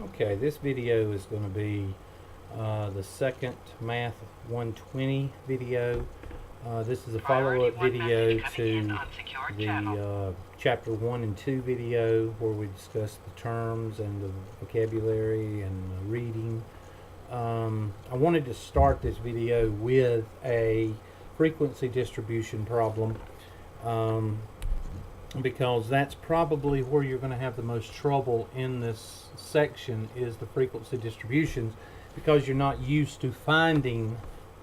Okay, this video is going to be the second Math 120 video. This is a follow-up video to the Chapter 1 and 2 video where we discussed the terms and the vocabulary and the reading. I wanted to start this video with a frequency distribution problem because that's probably where you're going to have the most trouble in this section, is the frequency distributions, because you're not used to finding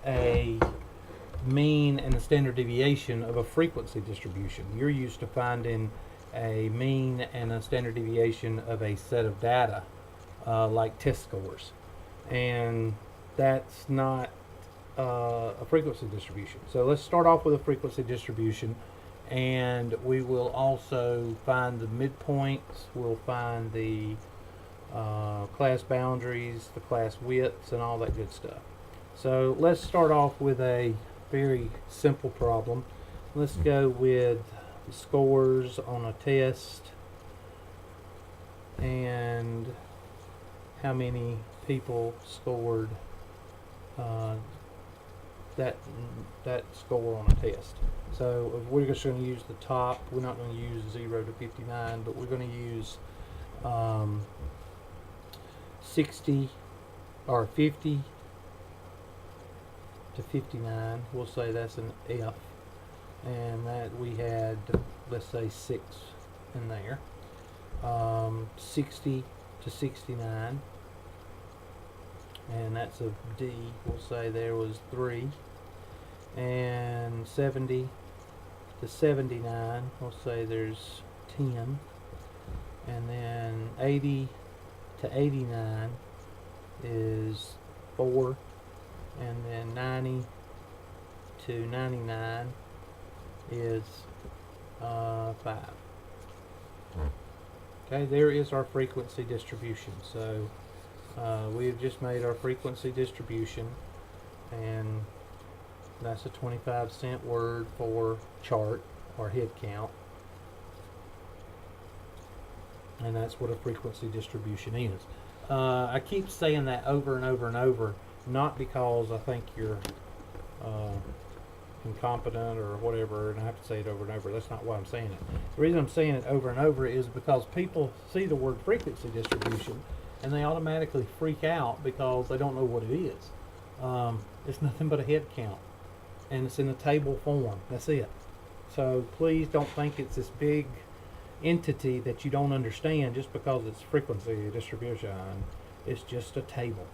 a mean and a standard deviation of a frequency distribution. You're used to finding a mean and a standard deviation of a set of data, like test scores, and that's not a frequency distribution. So let's start off with a frequency distribution, and we will also find the midpoints, we'll find the class boundaries, the class widths, and all that good stuff. So let's start off with a very simple problem. Let's go with the scores on a test and how many people scored that score on a test. So we're just going to use the top. We're not going to use 0 to 59, but we're going to use 60 or 50 to 59. We'll say that's an F, and that we had, let's say, 6 in there. 60 to 69, and that's a D. We'll say there was 3. And 70 to 79, we'll say there's 10. And then 80 to 89 is 4. And then 90 to 99 is 5. Okay, there is our frequency distribution. So we've just made our frequency distribution, and that's a 25-cent word for chart or head count. And that's what a frequency distribution is. I keep saying that over and over and over, not because I think you're incompetent or whatever, and I have to say it over and over. That's not why I'm saying it. The reason I'm saying it over and over is because people see the word frequency distribution and they automatically freak out because they don't know what it is. It's nothing but a head count, and it's in a table form. That's it. So please don't think it's this big entity that you don't understand just because it's frequency distribution. It's just a table.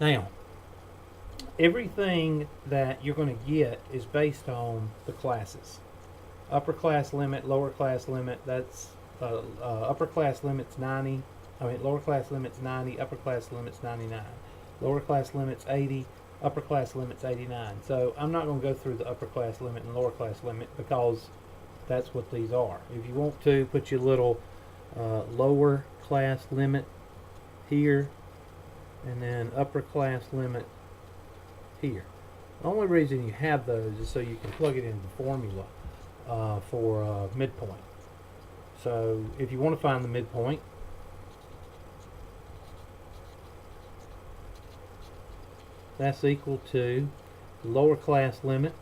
Now, everything that you're going to get is based on the classes. Upper class limit, lower class limit. That's upper class limit's 90. Lower class limit's 90. Upper class limit's 99. Lower class limit's 80. Upper class limit's 89. So I'm not going to go through the upper class limit and lower class limit because that's what these are. If you want to, put your little lower class limit here, and then upper class limit here. The only reason you have those is so you can plug it into the formula for midpoint. So if you want to find the midpoint, that's equal to the lower class limit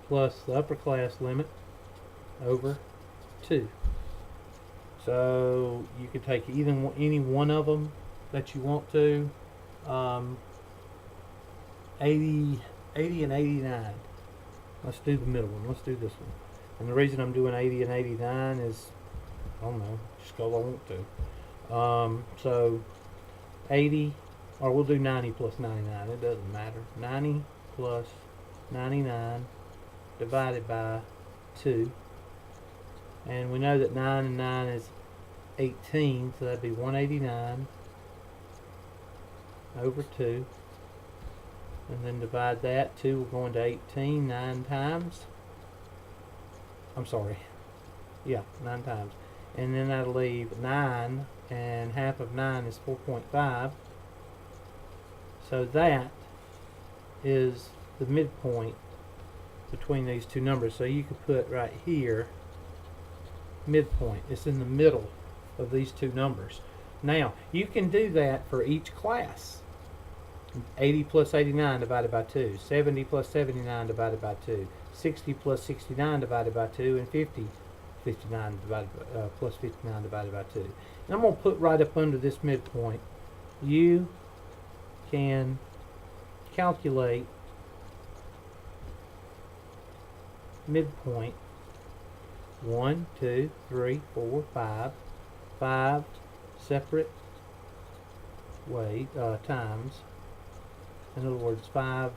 plus the upper class limit over 2. So you can take any one of them that you want to. 80 and 89. Let's do the middle one. Let's do this one. And the reason I'm doing 80 and 89 is, I don't know, just because I want to. So 80, or we'll do 90 plus 99. It doesn't matter. 90 plus 99 divided by 2. And we know that 9 and 9 is 18, so that'd be 189 over 2. And then divide that. 2 will go into 18 9 times. I'm sorry. Yeah, 9 times. And then that'll leave 9, and half of 9 is 4.5. So that is the midpoint between these two numbers. So you could put right here midpoint. It's in the middle of these two numbers. Now, you can do that for each class. 80 plus 89 divided by 2, 70 plus 79 divided by 2, 60 plus 69 divided by 2, and 50 59 divided by, plus 59 divided by 2. And I'm going to put right up under this midpoint, you can calculate midpoint 1, 2, 3, 4, 5 separate way times. In other words, 5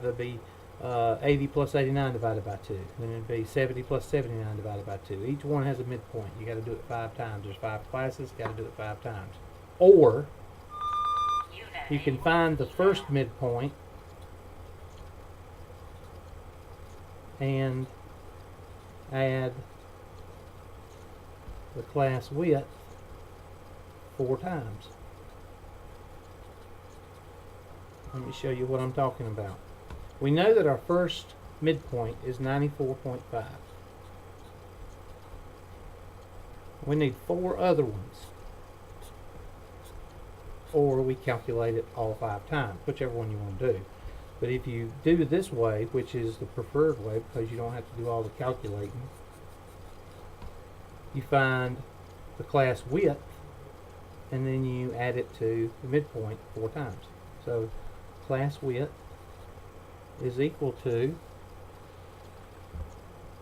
would be 80 plus 89 divided by 2. Then it'd be 70 plus 79 divided by 2. Each one has a midpoint. You got to do it 5 times. There's 5 classes. Got to do it 5 times. Or you can find the first midpoint and add the class width 4 times. Let me show you what I'm talking about. We know that our first midpoint is 94.5. We need 4 other ones. Or we calculate it all 5 times, whichever one you want to do. But if you do it this way, which is the preferred way because you don't have to do all the calculating, you find the class width and then you add it to the midpoint 4 times. So class width is equal to,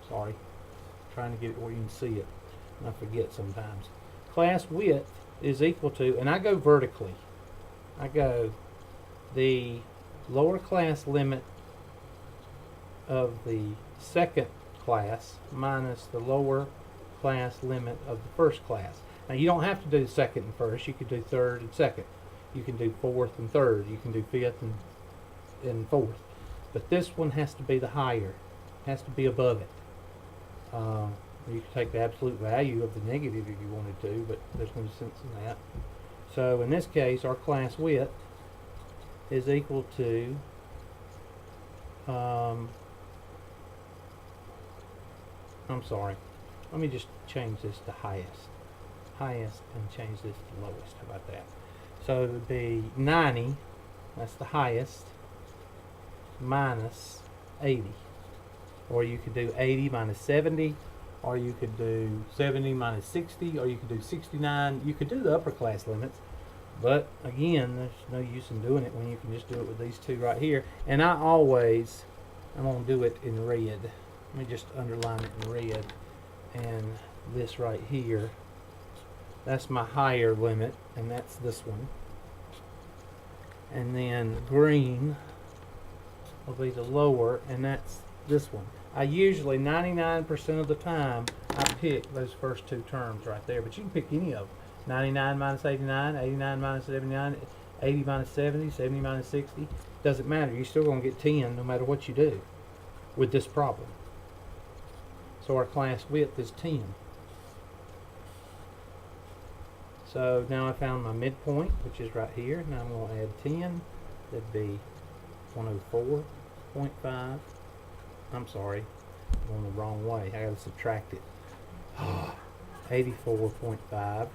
sorry, trying to get it where you can see it, and I forget sometimes. Class width is equal to, and I go vertically, I go the lower class limit of the second class minus the lower class limit of the first class. Now you don't have to do second and first, you could do third and second. You can do fourth and third, you can do fifth and fourth. But this one has to be the higher, has to be above it. You can take the absolute value of the negative if you wanted to, but there's no sense in that. So in this case, our class width is equal to I'm sorry, let me just change this to highest and change this to lowest. How about that? So it would be 90, that's the highest, minus 80. Or you could do 80 minus 70, or you could do 70 minus 60, or you could do 69. You could do the upper class limits, but again, there's no use in doing it when you can just do it with these two right here. And I'm going to do it in red. Let me just underline it in red. And this right here, that's my higher limit, and that's this one. And then green will be the lower, and that's this one. I usually, 99% of the time, I pick those first 2 terms right there, but you can pick any of them. 99 minus 89, 89 minus 79, 80 minus 70, 70 minus 60. Doesn't matter. You're still going to get 10 no matter what you do with this problem. So our class width is 10. So now I found my midpoint, which is right here. Now I'm going to add 10. That'd be 104.5. I'm sorry, I'm going the wrong way. I got to subtract it. 84.5.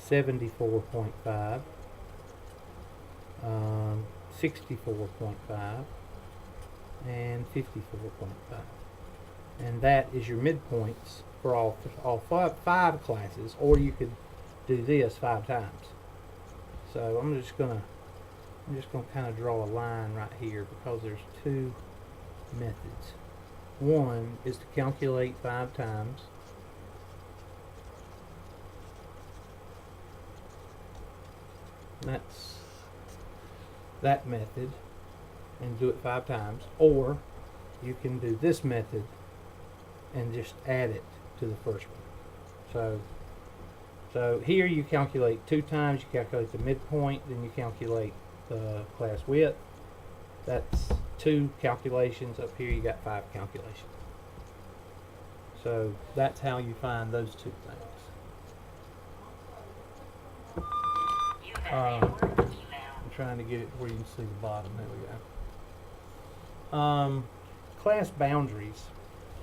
74.5. 64.5. And 54.5. And that is your midpoints for all five classes, or you could do this 5 times. So I'm just gonna kind of draw a line right here because there's 2 methods. One is to calculate 5 times. That's that method, and do it 5 times. Or you can do this method and just add it to the first one. So here you calculate 2 times, you calculate the midpoint, then you calculate the class width. That's 2 calculations. Up here you got 5 calculations. So that's how you find those 2 things. I'm trying to get it where you can see the bottom. There we go. Class boundaries.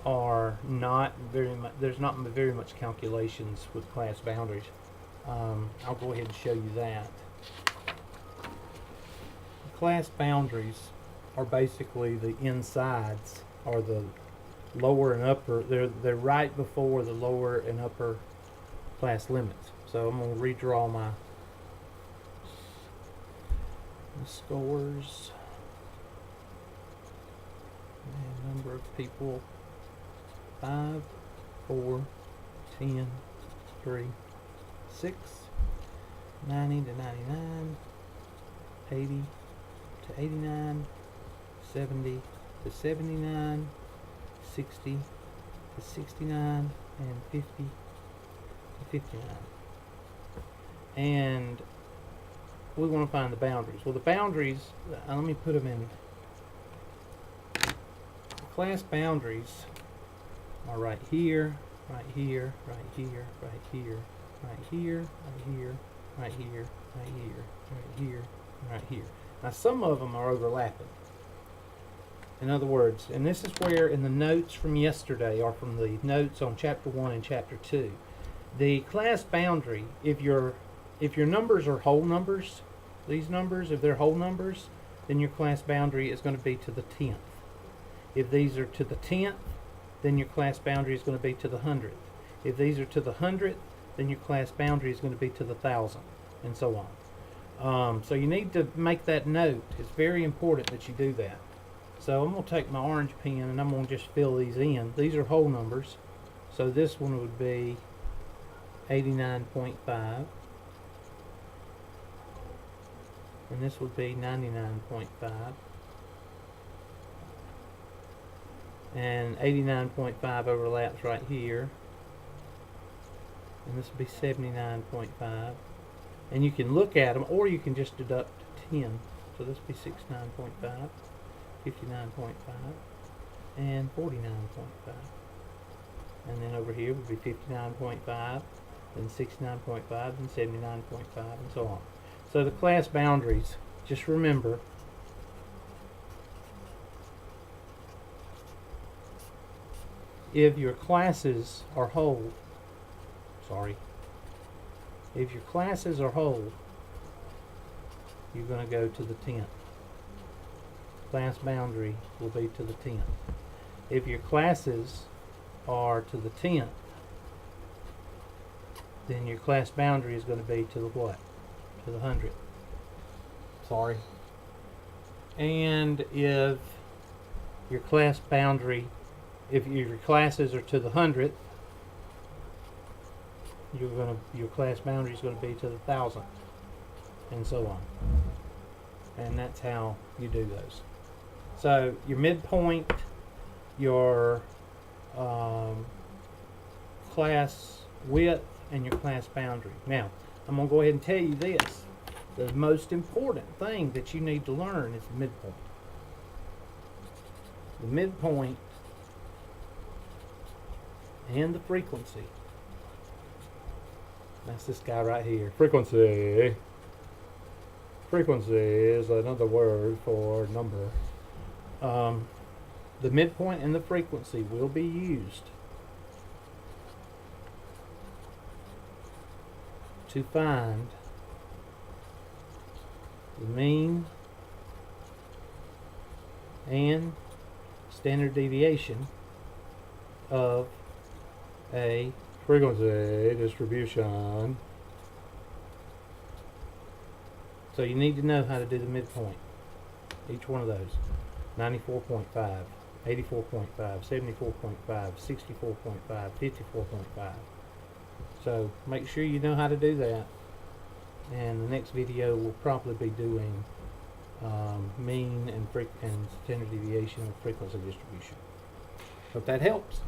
are not very much, there's not very much calculations with class boundaries. I'll go ahead and show you that. Class boundaries are basically the insides, or the lower and upper, they're right before the lower and upper class limits. So I'm going to redraw my scores and number of people: 5, 4, 10, 3, 6, 90 to 99, 80 to 89, 70 to 79, 60 to 69, and 50 to 59. And we want to find the boundaries. Well, the boundaries, let me put them in. Class boundaries are right here, right here, right here, right here, right here, right here, right here, right here, right here, right here. Now some of them are overlapping. In other words, and this is where in the notes from yesterday, or from the notes on chapter 1 and chapter 2, the class boundary, if your numbers are whole numbers, these numbers, if they're whole numbers, then your class boundary is going to be to the 10th. If these are to the 10th, then your class boundary is going to be to the 100th. If these are to the 100th, then your class boundary is going to be to the 1,000, and so on. So you need to make that note. It's very important that you do that. So I'm going to take my orange pen and I'm going to just fill these in. These are whole numbers. So this one would be 89.5. And this would be 99.5. And 89.5 overlaps right here. And this would be 79.5. And you can look at them, or you can just deduct 10. So this would be 69.5, 59.5, and 49.5. And then over here would be 59.5, then 69.5, then 79.5, and so on. So the class boundaries, just remember, if your classes are whole, if your classes are whole, you're going to go to the 10th. Class boundary will be to the 10th. If your classes are to the 10th, then your class boundary is going to be to the what? To the 100th. And if your class boundary, if your classes are to the 100th, your class boundary is going to be to the 1,000, and so on. And that's how you do those. So your midpoint, your class width, and your class boundary. Now, I'm going to go ahead and tell you this. The most important thing that you need to learn is the midpoint. The midpoint and the frequency. That's this guy right here. Frequency. Frequency is another word for number. The midpoint and the frequency will be used to find the mean and standard deviation of a frequency distribution. So you need to know how to do the midpoint. Each one of those. 94.5, 84.5, 74.5, 64.5, 54.5. So make sure you know how to do that. And the next video will probably be doing mean and standard deviation of frequency distribution. Hope that helps.